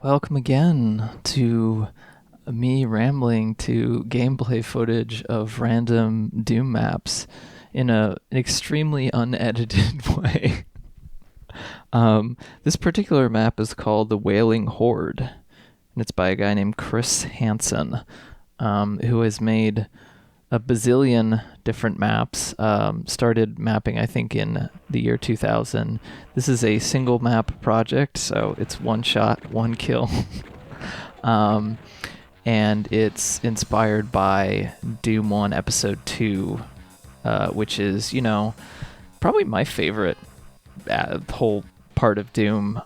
Welcome again to me rambling to gameplay footage of random Doom maps in an extremely unedited way. This particular map is called the Wailing Horde, and it's by a guy named Hansen, who has made a bazillion different maps. Started mapping, I think, in the year 2000. This is a single map project, so it's one shot, one kill. And it's inspired by Doom 1 Episode 2, which is, probably my favorite whole part of Doom.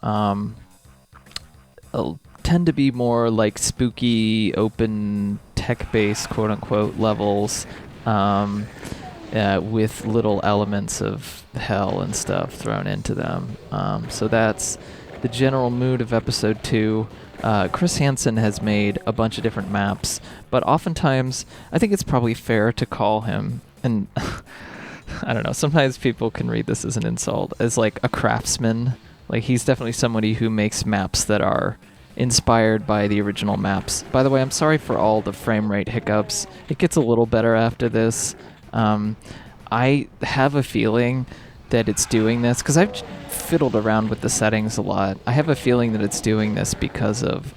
Tend to be more like spooky, open, tech-based, quote-unquote, levels, with little elements of hell and stuff thrown into them. So that's the general mood of Episode 2. Hansen has made a bunch of different maps, but oftentimes I think it's probably fair to call him, and I don't know, sometimes people can read this as an insult, as like a craftsman. Like, he's definitely somebody who makes maps that are inspired by the original maps. By the way, I'm sorry for all the frame rate hiccups. It gets a little better after this. I have a feeling that it's doing this because I've fiddled around with the settings a lot. I have a feeling that it's doing this because of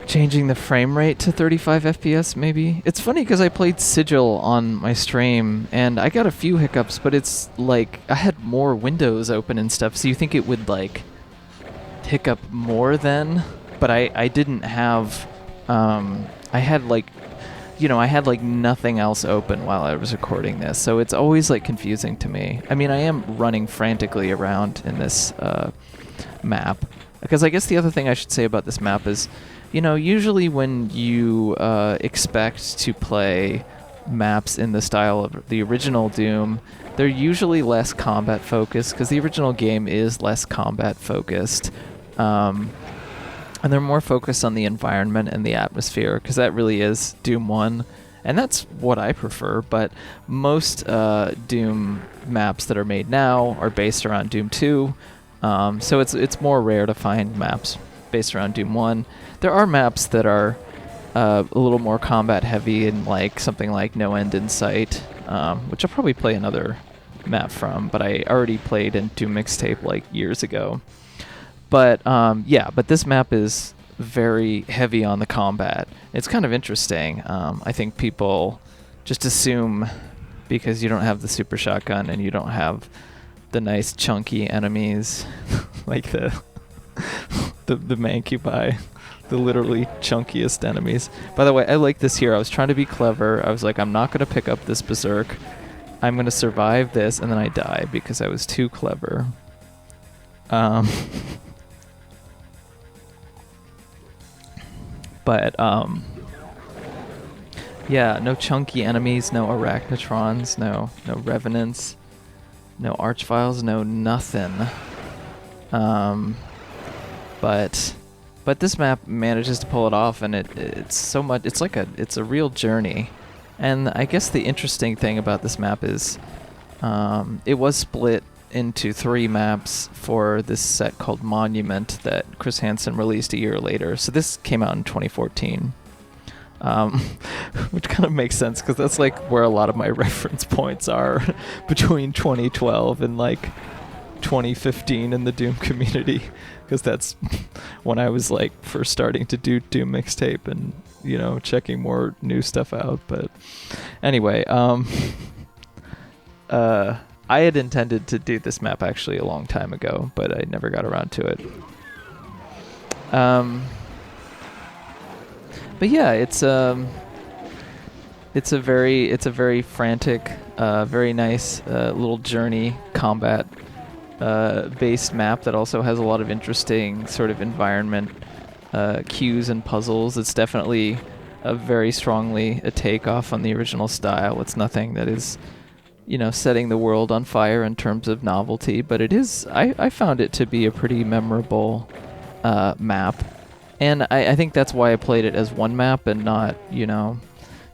changing the frame rate to 35 FPS maybe. It's funny because I played Sigil on my stream and I got a few hiccups, but it's like I had more windows open and stuff, so you think it would like hiccup more then, but I didn't have I had like nothing else open while I was recording this, so it's always like confusing to me. I mean, I am running frantically around in this map, because I guess the other thing I should say about this map is, usually when you expect to play maps in the style of the original Doom, they're usually less combat focused, because the original game is less combat focused. And they're more focused on the environment and the atmosphere, because that really is Doom 1. And that's what I prefer, but most Doom maps that are made now are based around Doom 2. So it's more rare to find maps based around Doom 1. There are maps that are a little more combat heavy, and like something like No End in Sight, which I'll probably play another map from, but I already played in Doom Mixtape like years ago. But but this map is very heavy on the combat. It's kind of interesting. I think people just assume because you don't have the super shotgun and you don't have the nice chunky enemies like the Mancubi, the literally chunkiest enemies. By the way, I like this here. I was trying to be clever. I was like, I'm not going to pick up this berserk. I'm going to survive this, and then I die because I was too clever. But, yeah, no chunky enemies, no arachnotrons, no revenants, no archviles, no nothing. But this map manages to pull it off, and it's so much, it's a real journey. And I guess the interesting thing about this map is, it was split into 3 maps for this set called Monument that Hansen released a year later. So this came out in 2014, which kind of makes sense because that's like where a lot of my reference points are between 2012 and like 2015 in the Doom community, because that's when I was like first starting to do Doom Mixtape and checking more new stuff out. But anyway, I had intended to do this map actually a long time ago, but I never got around to it. But yeah, it's a very frantic, very nice little journey combat based map that also has a lot of interesting sort of environment cues and puzzles. It's definitely very strongly a takeoff on the original style. It's nothing that is setting the world on fire in terms of novelty, but it is, I found it to be a pretty memorable map. And I think that's why I played it as one map and not,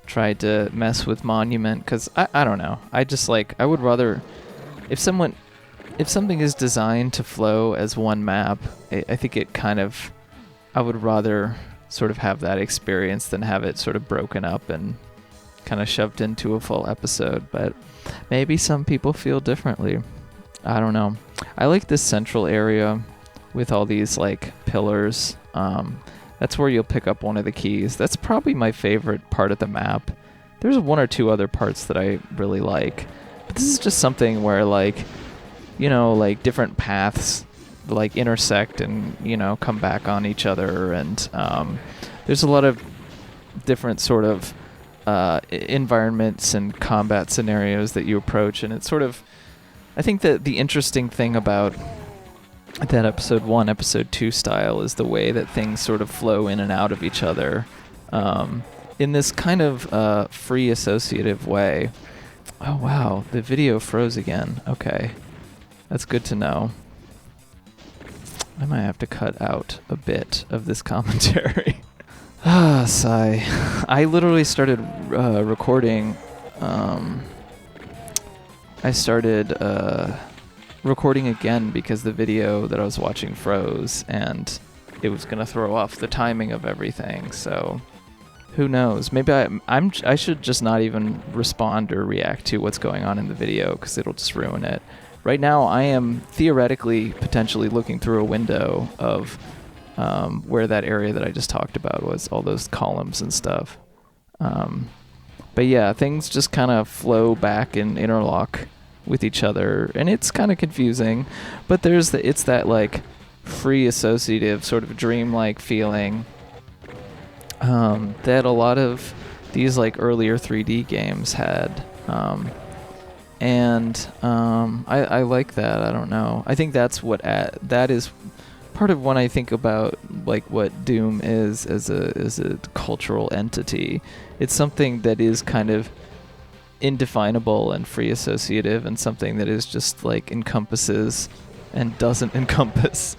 tried to mess with Monument, because I don't know. I just like, I would rather, if someone if something is designed to flow as one map, I think it kind of, I would rather sort of have that experience than have it sort of broken up and kind of shoved into a full episode. But maybe some people feel differently. I don't know. I like this central area with all these like pillars. That's where you'll pick up one of the keys. That's probably my favorite part of the map. There's one or two other parts that I really like, but this is just something where like, you know, like different paths like intersect and, you know, come back on each other, and there's a lot of different sort of environments and combat scenarios that you approach, and it's sort of, I think that the interesting thing about that episode 1, episode 2 style is the way that things sort of flow in and out of each other in this kind of free associative way. Oh wow, the video froze again. Okay, that's good to know. I might have to cut out a bit of this commentary. Ah, sigh. I literally started recording. I started recording again because the video that I was watching froze, and it was gonna throw off the timing of everything. So who knows? Maybe I should just not even respond or react to what's going on in the video because it'll just ruin it. Right now, I am theoretically potentially looking through a window of where that area that I just talked about was, all those columns and stuff. But yeah, things just kind of flow back and interlock with each other, and it's kind of confusing. But it's that like free associative sort of dreamlike feeling that a lot of these like earlier 3D games had. I like that. I don't know. I think that's that is part of when I think about like what Doom is as a cultural entity. It's something that is kind of indefinable and free associative, and something that is just like encompasses and doesn't encompass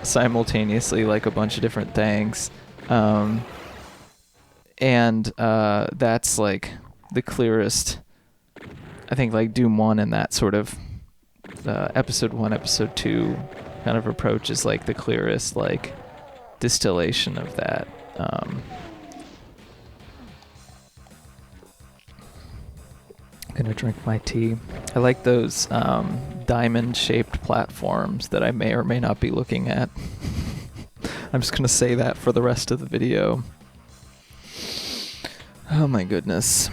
simultaneously like a bunch of different things. That's like the clearest, I think, like Doom 1 and that sort of episode 1, episode 2 kind of approach is like the clearest like distillation of that. I'm gonna drink my tea. I like those diamond-shaped platforms that I may or may not be looking at. I'm just gonna say that for the rest of the video. Oh my goodness.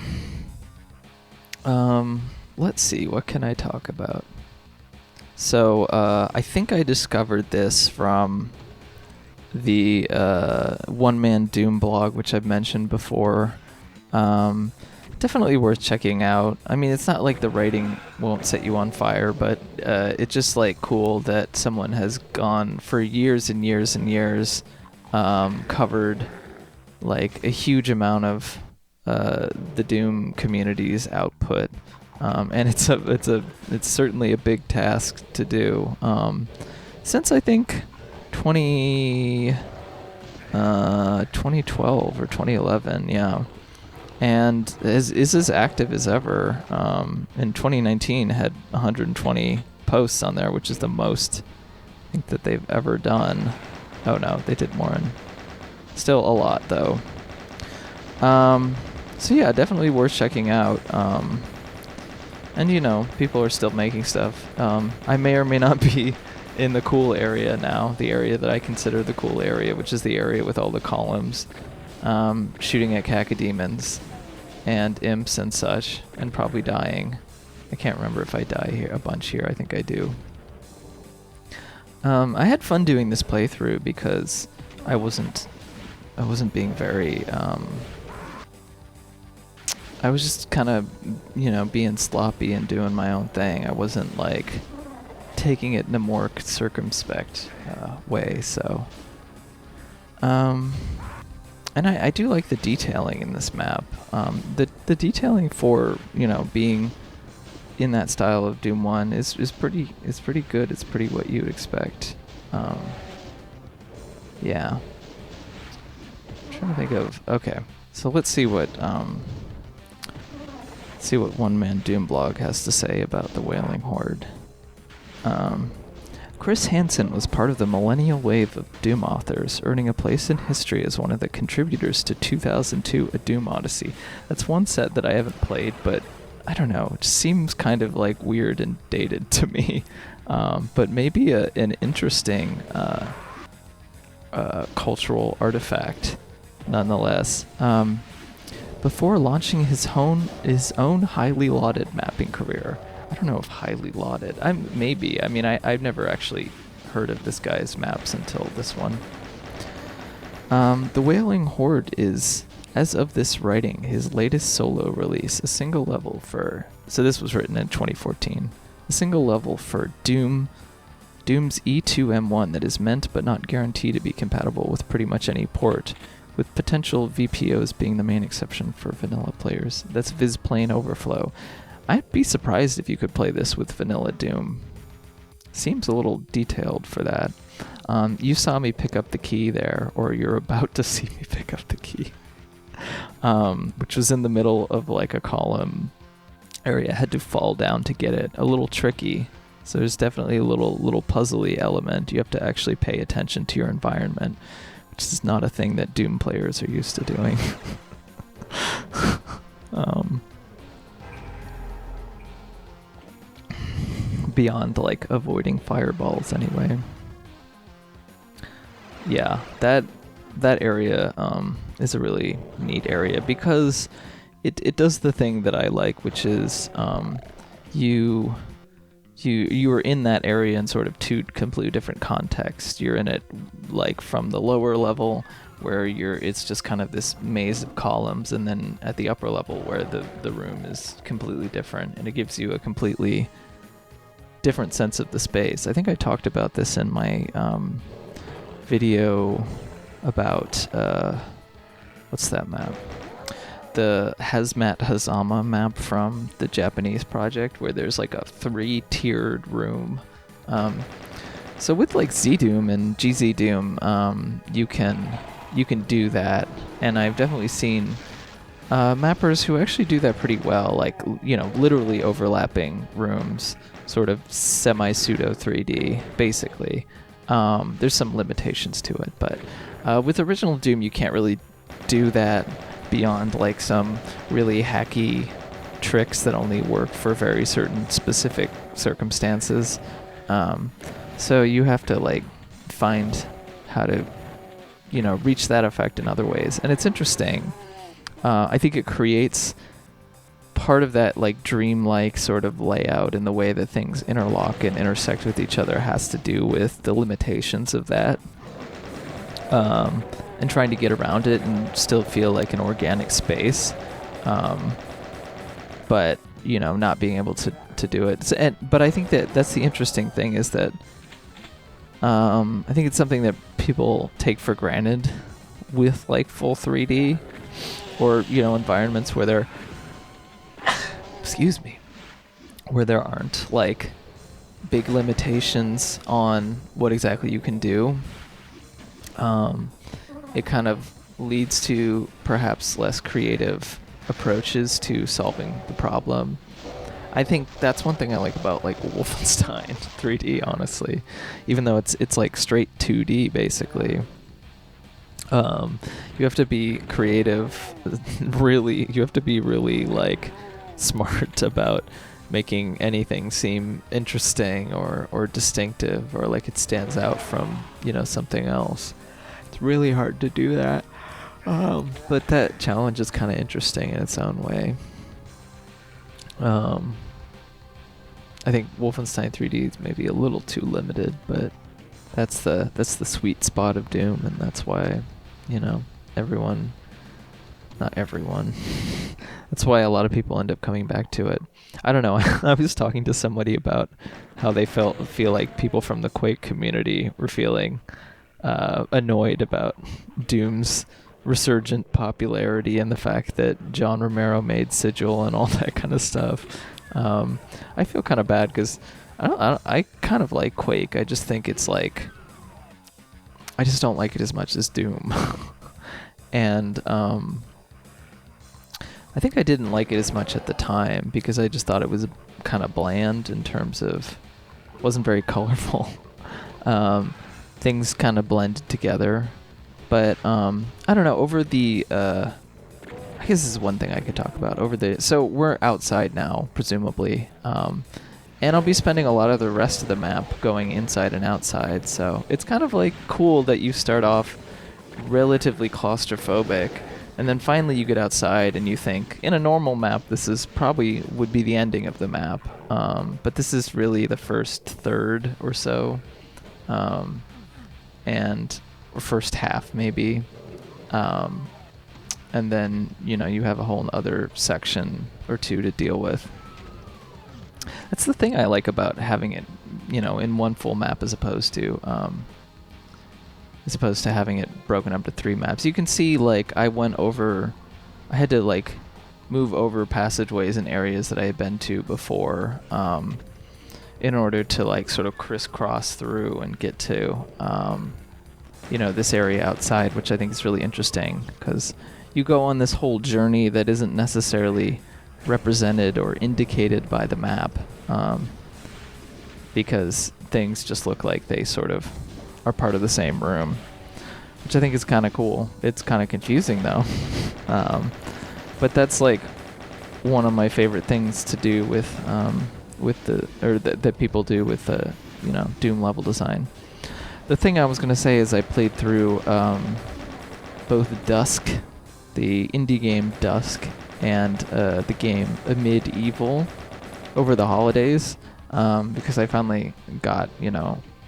Let's see, what can I talk about? So, I think I discovered this from the one-man Doom blog, which I've mentioned before. Definitely worth checking out. I mean, it's not like the writing won't set you on fire, but it's just like cool that someone has gone for years and years and years, covered like a huge amount of the Doom community's output, and it's certainly a big task to do. Since I think 2012 or 2011, yeah, and is as active as ever. In 2019, had 120 posts on there, which is the most I think that they've ever done. Oh no, they did more, and still a lot though. So yeah, definitely worth checking out. And you know, people are still making stuff. I may or may not be in the cool area now, the area that I consider the cool area, which is the area with all the columns, shooting at cacodemons and imps and such, and probably dying. I can't remember if I die here a bunch here. I think I do. I had fun doing this playthrough because I wasn't being very I was just kind of, you know, being sloppy and doing my own thing. I wasn't like taking it in a more circumspect way. So, and I do like the detailing in this map. The detailing for, you know, being in that style of Doom 1 is pretty good. It's pretty what you would expect. Yeah. I'm trying to think of, okay. So let's see what one man Doom blog has to say about the Wailing Horde. Um, Chris Hansen was part of the millennial wave of Doom authors, earning a place in history as one of the contributors to 2002 A Doom Odyssey. That's one set that I haven't played, but I don't know, it just seems kind of like weird and dated to me. But maybe an interesting cultural artifact nonetheless. Before launching his own highly lauded mapping career. I don't know if highly lauded. Maybe. I mean, I've never actually heard of this guy's maps until this one. The Wailing Horde is, as of this writing, his latest solo release, a single level for... So this was written in 2014. A single level for Doom's E2M1 that is meant but not guaranteed to be compatible with pretty much any port, with potential VPOs being the main exception for vanilla players. That's Vizplane Overflow. I'd be surprised if you could play this with vanilla Doom. Seems a little detailed for that. You saw me pick up the key there, or you're about to see me pick up the key, which was in the middle of like a column area. I had to fall down to get it. A little tricky. So there's definitely a little puzzly element. You have to actually pay attention to your environment, which is not a thing that Doom players are used to doing. Beyond like avoiding fireballs anyway. Yeah, that area is a really neat area because it does the thing that I like, which is you are in that area in sort of two completely different contexts. You're in it like from the lower level where it's just kind of this maze of columns, and then at the upper level where the room is completely different, and it gives you a completely different sense of the space. I think I talked about this in my video about what's that map? The Hazmat Hazama map from the Japanese project, where there's like a 3-tiered room. So with like Z-Doom and GZ Doom, you can do that, and I've definitely seen mappers who actually do that pretty well, like, you know, literally overlapping rooms, sort of semi-pseudo 3D, basically. There's some limitations to it, but with original Doom, you can't really do that beyond like some really hacky tricks that only work for very certain specific circumstances. So you have to like find how to, you know, reach that effect in other ways. And it's interesting. I think it creates part of that like dreamlike sort of layout in the way that things interlock and intersect with each other has to do with the limitations of that. And trying to get around it and still feel like an organic space. But, you know, not being able to do it. But I think that's the interesting thing is that I think it's something that people take for granted with like full 3D or, you know, environments where there where there aren't like big limitations on what exactly you can do. It kind of leads to perhaps less creative approaches to solving the problem. I think that's one thing I like about like Wolfenstein 3D, honestly, even though it's like straight 2D basically. You have to be creative, really. You have to be really like smart about making anything seem interesting or distinctive or like it stands out from, you know, something else. It's really hard to do that. But that challenge is kind of interesting in its own way. I think Wolfenstein 3D is maybe a little too limited, but that's the sweet spot of Doom, and that's why, you know, not everyone. That's why a lot of people end up coming back to it. I don't know. I was talking to somebody about how they feel like people from the Quake community were feeling annoyed about Doom's resurgent popularity and the fact that John Romero made Sigil and all that kind of stuff. I feel kind of bad because I kind of like Quake. I just think it's like, I just don't like it as much as Doom. And I think I didn't like it as much at the time because I just thought it was kind of bland in terms of wasn't very colorful. Things kind of blended together. But I don't know, over the I guess this is one thing I could talk about. So we're outside now, presumably. And I'll be spending a lot of the rest of the map going inside and outside. So it's kind of like cool that you start off relatively claustrophobic, and then finally you get outside and you think, in a normal map, this is probably would be the ending of the map. But this is really the first third or so, or first half maybe. And then, you have a whole other section or two to deal with. That's the thing I like about having it, in one full map as opposed to having it broken up to 3 maps. You can see, I had to, move over passageways in areas that I had been to before, in order to, sort of crisscross through and get to, this area outside, which I think is really interesting, because you go on this whole journey that isn't necessarily represented or indicated by the map, because things just look like they sort of are part of the same room, which I think is kind of cool. It's kind of confusing though, but that's one of my favorite things to do with that people do with Doom level design. The thing I was going to say is I played through both Dusk, the indie game Dusk, and the game Medieval over the holidays, because I finally got,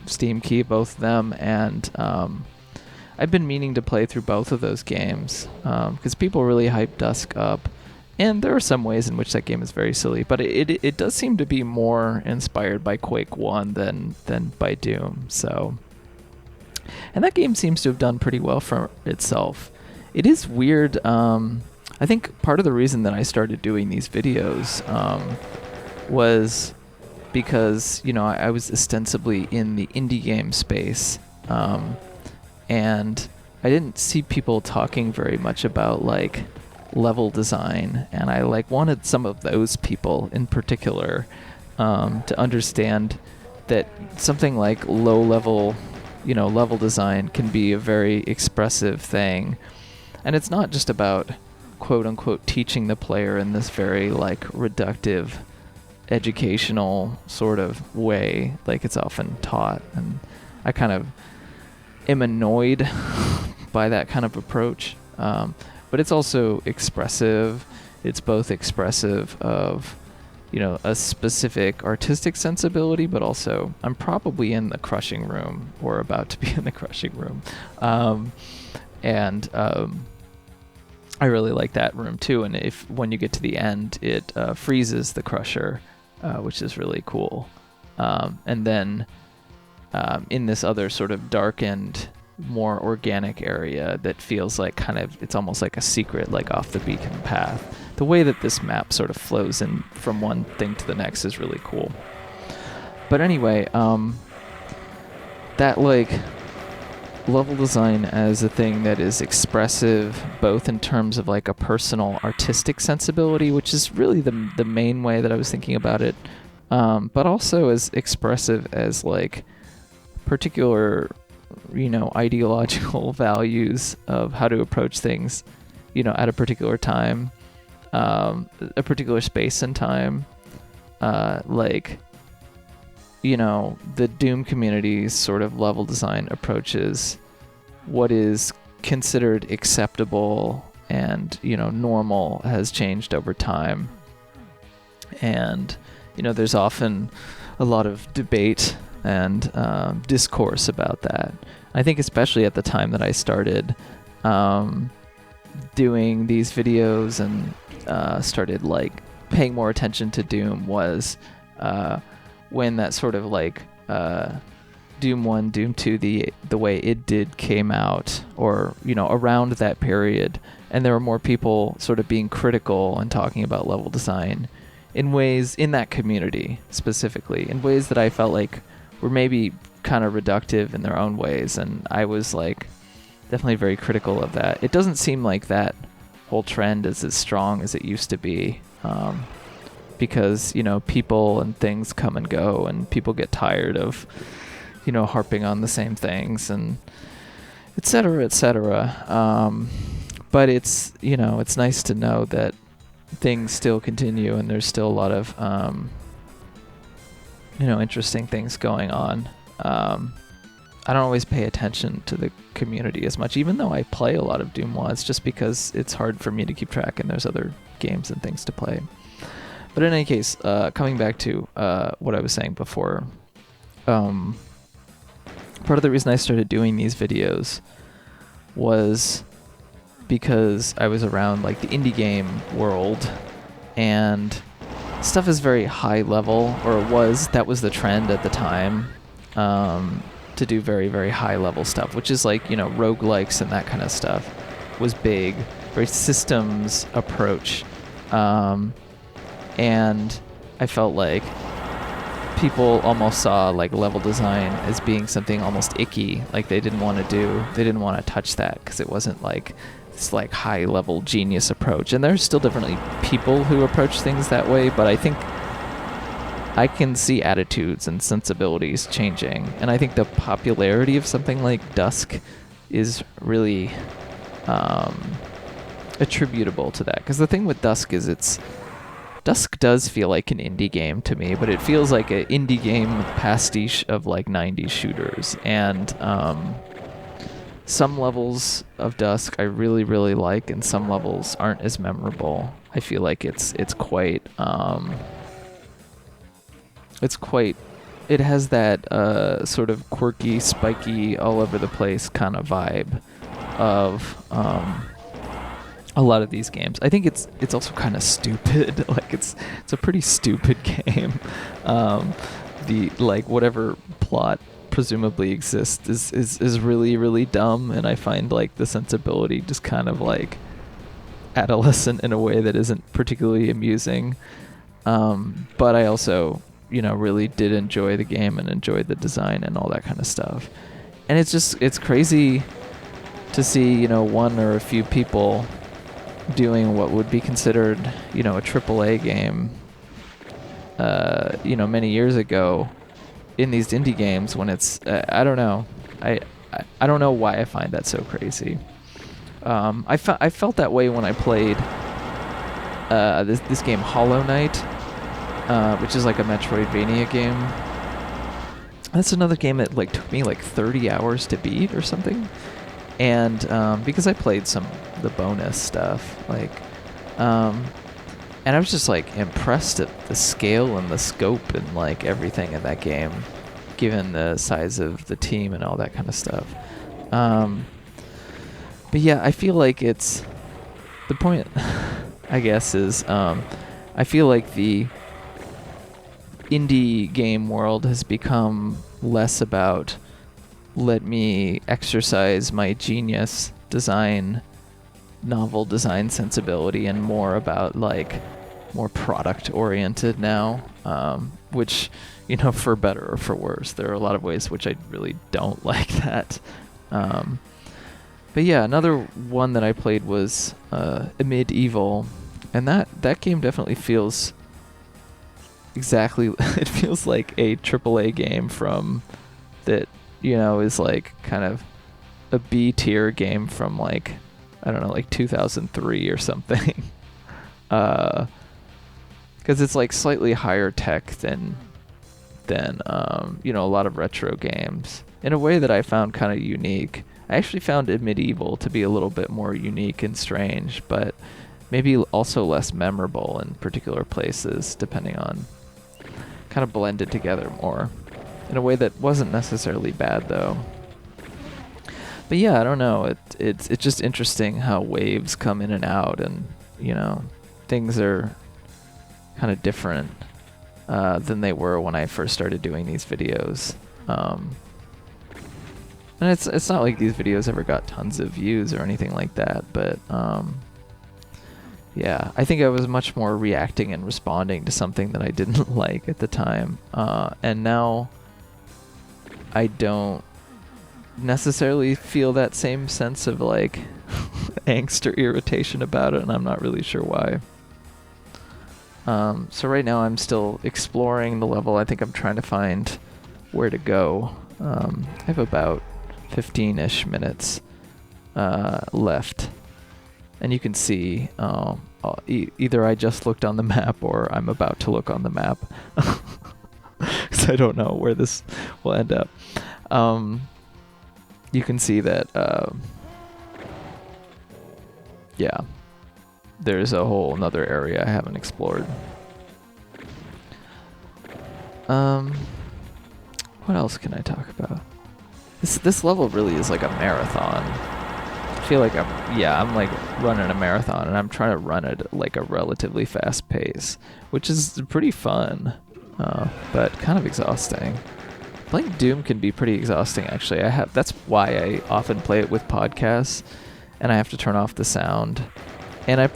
Steam key both of them, and I've been meaning to play through both of those games, because people really hype Dusk up, and there are some ways in which that game is very silly, but it does seem to be more inspired by Quake 1 than by Doom, so... And that game seems to have done pretty well for itself. It is weird. I think part of the reason that I started doing these videos was because, I was ostensibly in the indie game space, and I didn't see people talking very much about, level design, and I, wanted some of those people in particular to understand that something like low-level level design can be a very expressive thing. And it's not just about, quote-unquote, teaching the player in this very, reductive, educational sort of way, like it's often taught. And I kind of am annoyed by that kind of approach. But it's also expressive. It's both expressive of, a specific artistic sensibility, but also I'm probably in the crushing room or about to be in the crushing room. I really like that room too. And when you get to the end, it freezes the crusher, which is really cool. And then in this other sort of darkened, more organic area that feels like it's almost like a secret, off the beaten path. The way that this map sort of flows in from one thing to the next is really cool. But anyway, that level design as a thing that is expressive, both in terms of a personal artistic sensibility, which is really the main way that I was thinking about it, but also as expressive as particular ideological values of how to approach things, at a particular time, a particular space and time, the Doom community's sort of level design approaches what is considered acceptable and, normal has changed over time. And, there's often a lot of debate and discourse about that. I think especially at the time that I started doing these videos and started paying more attention to Doom was when that sort of Doom 1, Doom 2, the way it did came out, or around that period, and there were more people sort of being critical and talking about level design in ways in that community specifically, in ways that I felt were maybe kind of reductive in their own ways, and I was definitely very critical of that. It doesn't seem like that whole trend is as strong as it used to be, because, you know, people and things come and go, and people get tired of, you know, harping on the same things, and et cetera, et cetera. But it's, you know, it's nice to know that things still continue, and there's still a lot of, you know, interesting things going on. I don't always pay attention to the community as much, even though I play a lot of Doom mods, just because it's hard for me to keep track and there's other games and things to play. But in any case, coming back to what I was saying before, part of the reason I started doing these videos was because I was around like the indie game world, and stuff is very high level, or it was. That was the trend at the time, to do very, very high level stuff, which is like, you know, roguelikes and that kind of stuff was big, very systems approach. And I felt like people almost saw like level design as being something almost icky, like they didn't want to touch that because it wasn't like this like high level genius approach. And there's still definitely people who approach things that way, but I think I can see attitudes and sensibilities changing, and I think the popularity of something like Dusk is really attributable to that. Because the thing with Dusk is Dusk does feel like an indie game to me, but it feels like an indie game pastiche of like 90s shooters. And some levels of Dusk I really, really like, and some levels aren't as memorable. I feel like it's quite it has that sort of quirky, spiky, all over the place kind of vibe of a lot of these games. I think it's also kind of stupid. Like it's a pretty stupid game. The like whatever plot presumably exists is really, really dumb, and I find like the sensibility just kind of like adolescent in a way that isn't particularly amusing. But I also, you know, really did enjoy the game and enjoyed the design and all that kind of stuff. And it's crazy to see, you know, one or a few people doing what would be considered, you know, a AAA game, you know, many years ago in these indie games when it's, I don't know. I don't know why I find that so crazy. I felt that way when I played this game Hollow Knight, which is like a Metroidvania game. That's another game that like took me like 30 hours to beat or something. And because I played some of the bonus stuff, like, and I was just like impressed at the scale and the scope and like everything in that game, given the size of the team and all that kind of stuff. But yeah, I feel like it's the point. I guess is I feel like the indie game world has become less about let me exercise my genius design, novel design sensibility, and more about like more product oriented now, which, you know, for better or for worse, there are a lot of ways which I really don't like that. But yeah, another one that I played was Medieval, and that game definitely feels exactly, it feels like a AAA game from that, you know, is like kind of a B tier game from like, I don't know, like 2003 or something. Because it's like slightly higher tech than you know, a lot of retro games in a way that I found kind of unique. I actually found Medieval to be a little bit more unique and strange, but maybe also less memorable in particular places, depending on, kind of blended together more in a way that wasn't necessarily bad though. But yeah, I don't know, it's just interesting how waves come in and out, and, you know, things are kind of different than they were when I first started doing these videos. And it's not like these videos ever got tons of views or anything like that, but yeah, I think I was much more reacting and responding to something that I didn't like at the time. And now I don't necessarily feel that same sense of like angst or irritation about it, and I'm not really sure why. So right now I'm still exploring the level. I think I'm trying to find where to go. I have about 15-ish minutes left. And you can see either I just looked on the map or I'm about to look on the map. Because I don't know where this will end up. You can see that, yeah, there's a whole another area I haven't explored. What else can I talk about? This level really is like a marathon. I feel like I'm like running a marathon, and I'm trying to run it at like a relatively fast pace, which is pretty fun, but kind of exhausting. Playing Doom can be pretty exhausting, actually. That's why I often play it with podcasts, and I have to turn off the sound. And I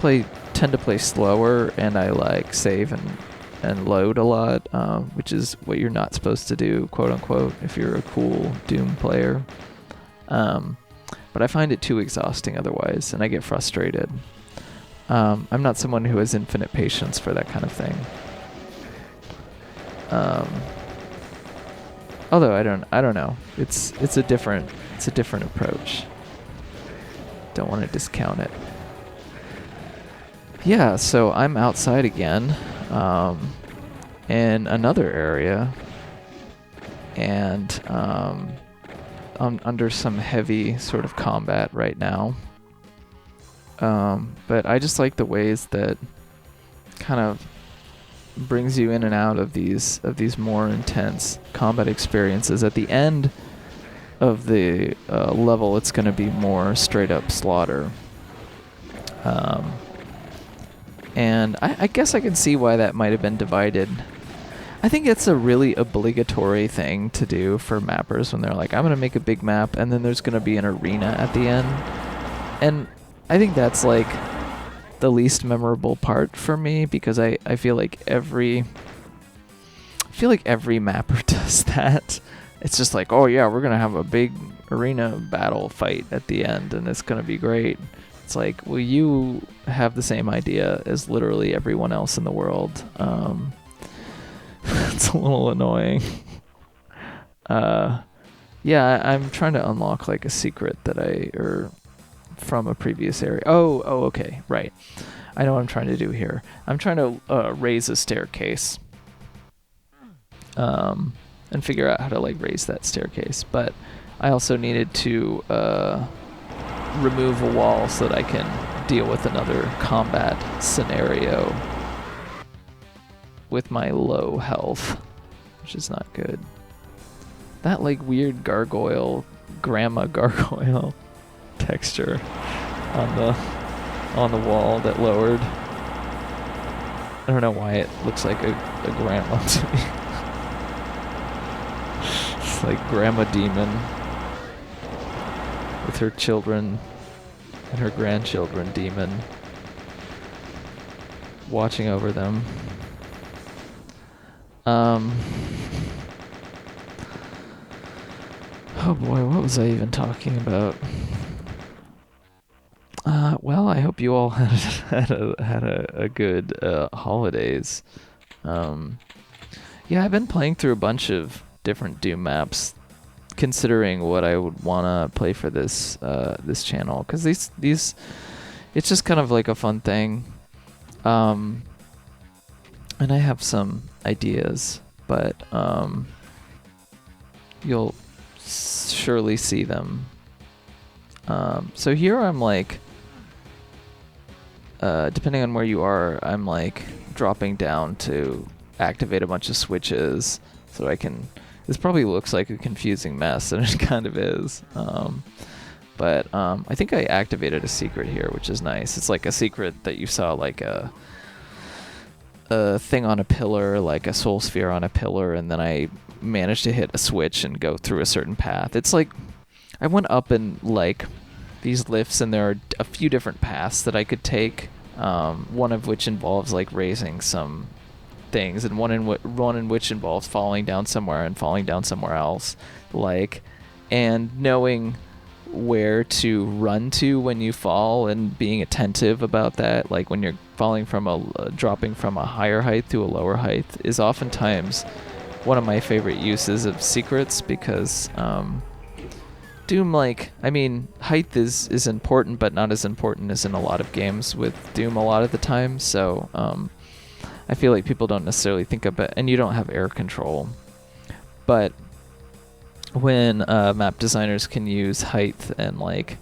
tend to play slower, and I like save and load a lot, which is what you're not supposed to do, quote unquote, if you're a cool Doom player. But I find it too exhausting otherwise, and I get frustrated. I'm not someone who has infinite patience for that kind of thing. Although I don't know. It's a different approach. Don't want to discount it. Yeah, so I'm outside again, in another area, and I'm under some heavy sort of combat right now. But I just like the ways that kind of brings you in and out of these more intense combat experiences. At the end of the level, it's going to be more straight up slaughter. And I guess I can see why that might have been divided. I think it's a really obligatory thing to do for mappers when they're like, I'm going to make a big map, and then there's going to be an arena at the end. And I think that's like the least memorable part for me, because I feel like every mapper does that. It's just like, oh yeah, we're going to have a big arena battle fight at the end, and it's going to be great. It's like, well, you have the same idea as literally everyone else in the world. It's a little annoying. Yeah, I'm trying to unlock like a secret that from a previous area. Oh, okay, right. I know what I'm trying to do here. I'm trying to raise a staircase. And figure out how to like raise that staircase. But I also needed to remove a wall so that I can deal with another combat scenario with my low health, which is not good. That like weird grandma gargoyle texture on the wall that lowered. I don't know why it looks like a grandma to me. It's like grandma demon with her children and her grandchildren demon watching over them. Oh boy, what was I even talking about? Well, I hope you all had a good holidays. Yeah, I've been playing through a bunch of different Doom maps, considering what I would wanna play for this channel, because these it's just kind of like a fun thing. And I have some ideas, but you'll surely see them. So here I'm like, depending on where you are, I'm like dropping down to activate a bunch of switches so I can. This probably looks like a confusing mess, and it kind of is. But I think I activated a secret here, which is nice. It's like a secret that you saw, like a thing on a pillar, like a soul sphere on a pillar, and then I managed to hit a switch and go through a certain path. It's like I went up in like these lifts, and there are a few different paths that I could take. One of which involves like raising some things, and one in which involves falling down somewhere and falling down somewhere else, like, and knowing where to run to when you fall and being attentive about that, like when you're falling from dropping from a higher height to a lower height, is oftentimes one of my favorite uses of secrets, because Doom, like, I mean, height is important, but not as important as in a lot of games with Doom a lot of the time, so I feel like people don't necessarily think of it, and you don't have air control, but when map designers can use height and, like,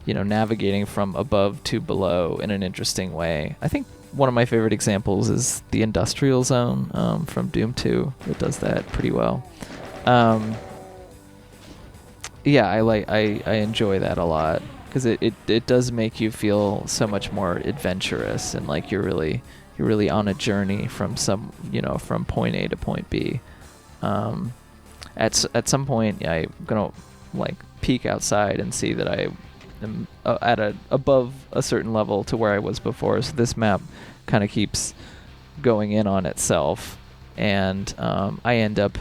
you know, navigating from above to below in an interesting way. I think one of my favorite examples is the industrial zone from Doom 2. It does that pretty well. Yeah, I enjoy that a lot, because it does make you feel so much more adventurous, and like you're really on a journey from from point A to point B. At some point, yeah, I'm gonna like peek outside and see that I am above a certain level to where I was before. So this map kind of keeps going in on itself, and I end up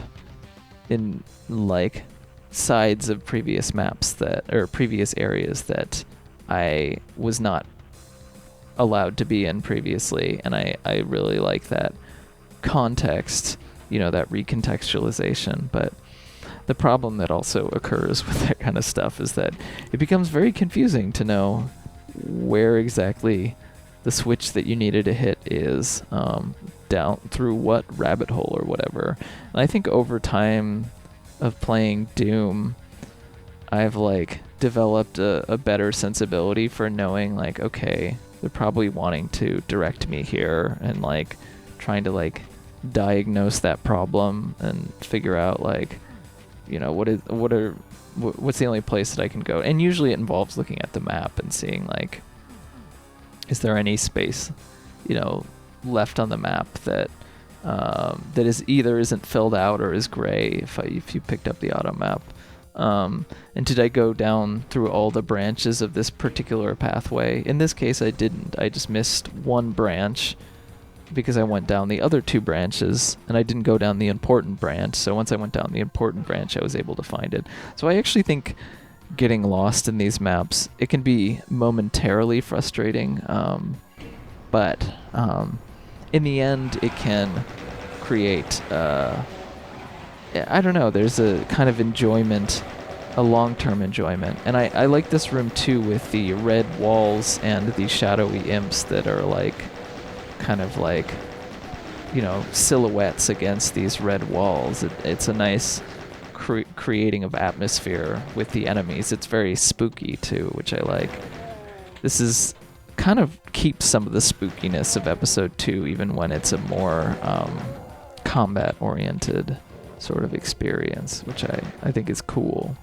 in like sides of previous maps or previous areas that I was not allowed to be in previously, and I really like that context, that recontextualization. But the problem that also occurs with that kind of stuff is that it becomes very confusing to know where exactly the switch that you needed to hit is, down through what rabbit hole or whatever. And I think over time of playing Doom, I've like developed a better sensibility for knowing, like, okay, they're probably wanting to direct me here, and like trying to like diagnose that problem and figure out, like, what's the only place that I can go. And usually it involves looking at the map and seeing, like, is there any space left on the map that that is either isn't filled out or is gray if you picked up the auto map. And did I go down through all the branches of this particular pathway? In this case, I didn't. I just missed one branch because I went down the other two branches, and I didn't go down the important branch. So once I went down the important branch, I was able to find it. So I actually think getting lost in these maps, it can be momentarily frustrating, but in the end, it can create, I don't know, there's a kind of enjoyment, a long-term enjoyment. And I like this room too, with the red walls and the shadowy imps that are like, kind of like, silhouettes against these red walls. It's a nice creating of atmosphere with the enemies. It's very spooky too, which I like. This is kind of keeps some of the spookiness of episode 2, even when it's a more combat-oriented sort of experience, which I think is cool.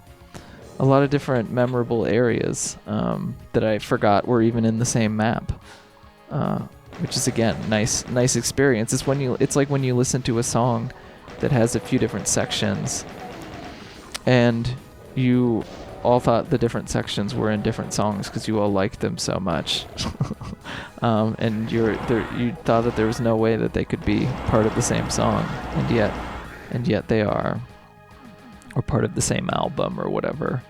A lot of different memorable areas that I forgot were even in the same map, which is, again, nice experience. It's like when you listen to a song that has a few different sections, and you all thought the different sections were in different songs because you all liked them so much, and you thought that there was no way that they could be part of the same song, and yet they are, or part of the same album or whatever.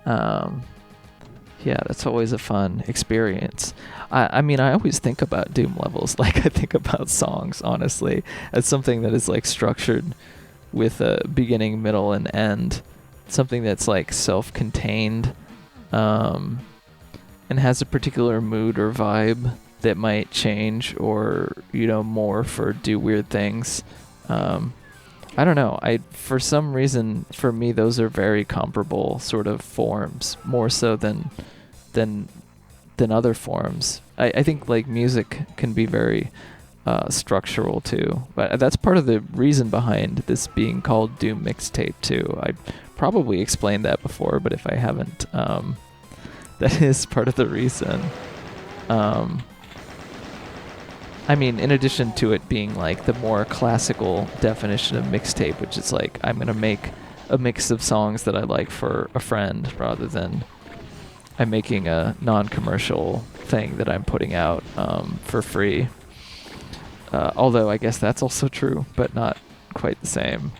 Yeah, that's always a fun experience. I mean, I always think about Doom levels like I think about songs, honestly, as something that is like structured with a beginning, middle, and end. Something that's like self-contained, and has a particular mood or vibe that might change or, morph or do weird things. I don't know. For some reason, for me, those are very comparable sort of forms, more so than other forms. I think like music can be very structural too, but that's part of the reason behind this being called Doom Mixtape too. I probably explained that before, but if I haven't, that is part of the reason. I mean, in addition to it being like the more classical definition of mixtape, which is like, I'm going to make a mix of songs that I like for a friend, rather than I'm making a non-commercial thing that I'm putting out for free. Although I guess that's also true, but not quite the same.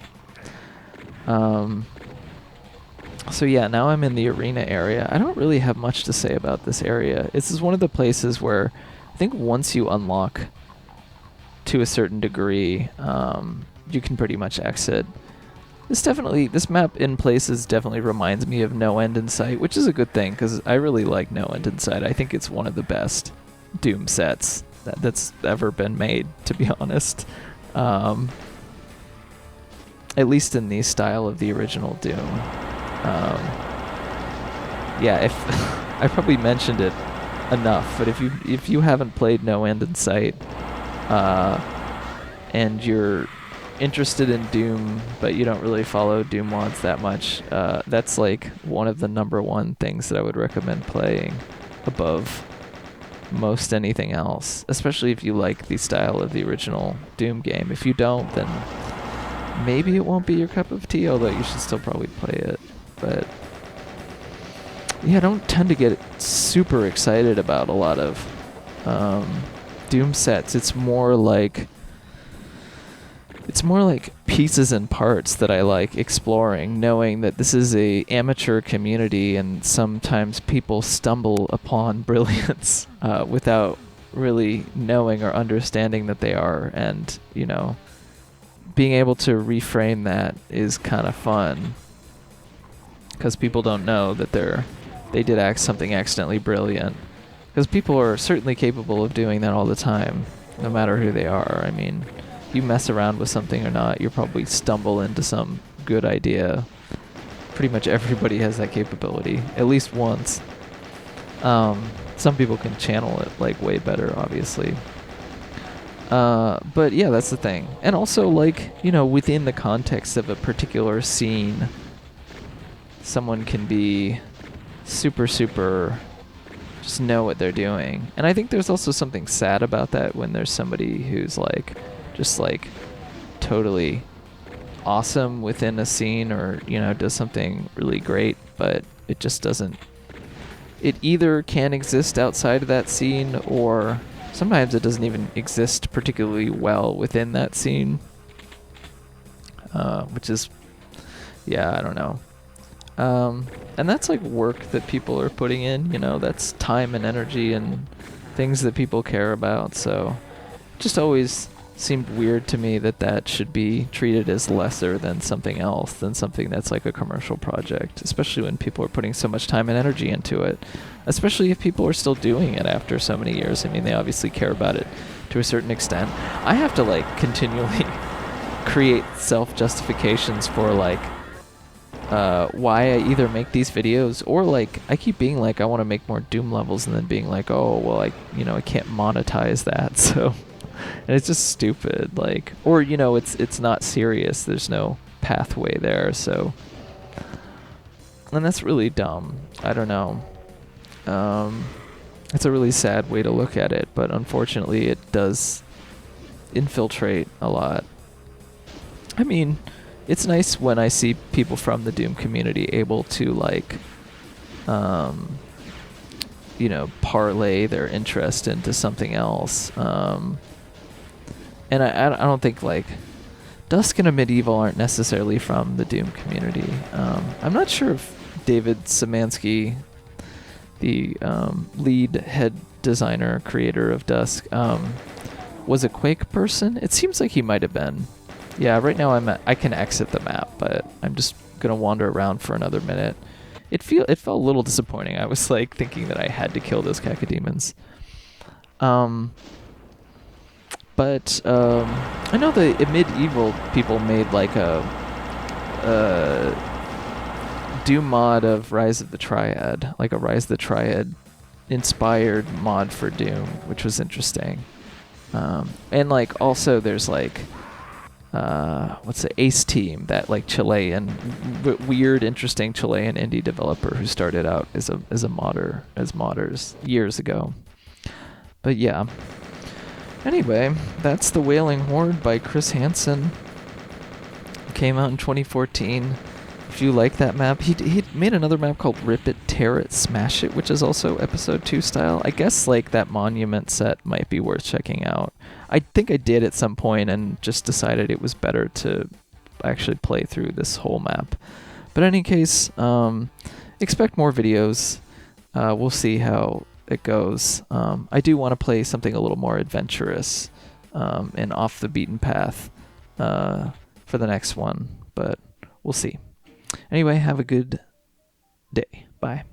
So yeah, now I'm in the arena area. I don't really have much to say about this area. This is one of the places where I think once you unlock to a certain degree, you can pretty much exit. This map in places definitely reminds me of No End in Sight, which is a good thing because I really like No End in Sight. I think it's one of the best Doom sets that's ever been made, to be honest. At least in the style of the original Doom. Yeah, if I probably mentioned it enough, but if you haven't played No End in Sight, and you're interested in Doom, but you don't really follow Doom mods that much, that's like one of the #1 things that I would recommend playing above most anything else, especially if you like the style of the original Doom game. If you don't, then maybe it won't be your cup of tea, although you should still probably play it. But yeah, I don't tend to get super excited about a lot of Doom sets. It's more like pieces and parts that I like exploring, knowing that this is a amateur community and sometimes people stumble upon brilliance without really knowing or understanding that they are, and being able to reframe that is kind of fun because people don't know that they did something accidentally brilliant, because people are certainly capable of doing that all the time, no matter who they are. I mean, you mess around with something or not, you'll probably stumble into some good idea. Pretty much everybody has that capability, at least once. Some people can channel it like way better, obviously. But yeah, that's the thing. And also, within the context of a particular scene, someone can be super just know what they're doing. And I think there's also something sad about that when there's somebody who's just totally awesome within a scene, or does something really great, but it just doesn't, it either can exist outside of that scene, or sometimes it doesn't even exist particularly well within that scene, which is, yeah, I don't know. And that's work that people are putting in, that's time and energy and things that people care about, so just always seemed weird to me that should be treated as lesser than something else, than something that's like a commercial project, especially when people are putting so much time and energy into it, especially if people are still doing it after so many years. I mean, they obviously care about it to a certain extent. I have to continually create self-justifications for why I either make these videos, or I keep being I want to make more Doom levels, and then being oh, well, I can't monetize that, so. And it's just stupid, or it's not serious. There's no pathway there, so. And that's really dumb. I don't know. It's a really sad way to look at it, but unfortunately it does infiltrate a lot. I mean, it's nice when I see people from the Doom community able to parlay their interest into something else. And I don't think Dusk and a Medieval aren't necessarily from the Doom community. I'm not sure if David Szymanski, the lead head designer, creator of Dusk, was a Quake person. It seems like he might have been. Yeah, right now I can exit the map, but I'm just gonna wander around for another minute. It felt a little disappointing. I was thinking that I had to kill those cacodemons. But I know the Medieval people made a Doom mod of Rise of the Triad, a Rise of the Triad inspired mod for Doom, which was interesting. And also there's what's the Ace Team, that Chilean, weird, interesting Chilean indie developer who started out as modders years ago. But yeah. Anyway, that's the Wailing Horde by Chris Hansen. Came out in 2014. If you like that map, he made another map called Rip It, Tear It, Smash It, which is also episode 2 style. I guess that monument set might be worth checking out. I think I did at some point and just decided it was better to actually play through this whole map. But in any case, expect more videos. We'll see how it goes. I do want to play something a little more adventurous and off the beaten path for the next one, but we'll see. Anyway, have a good day. Bye.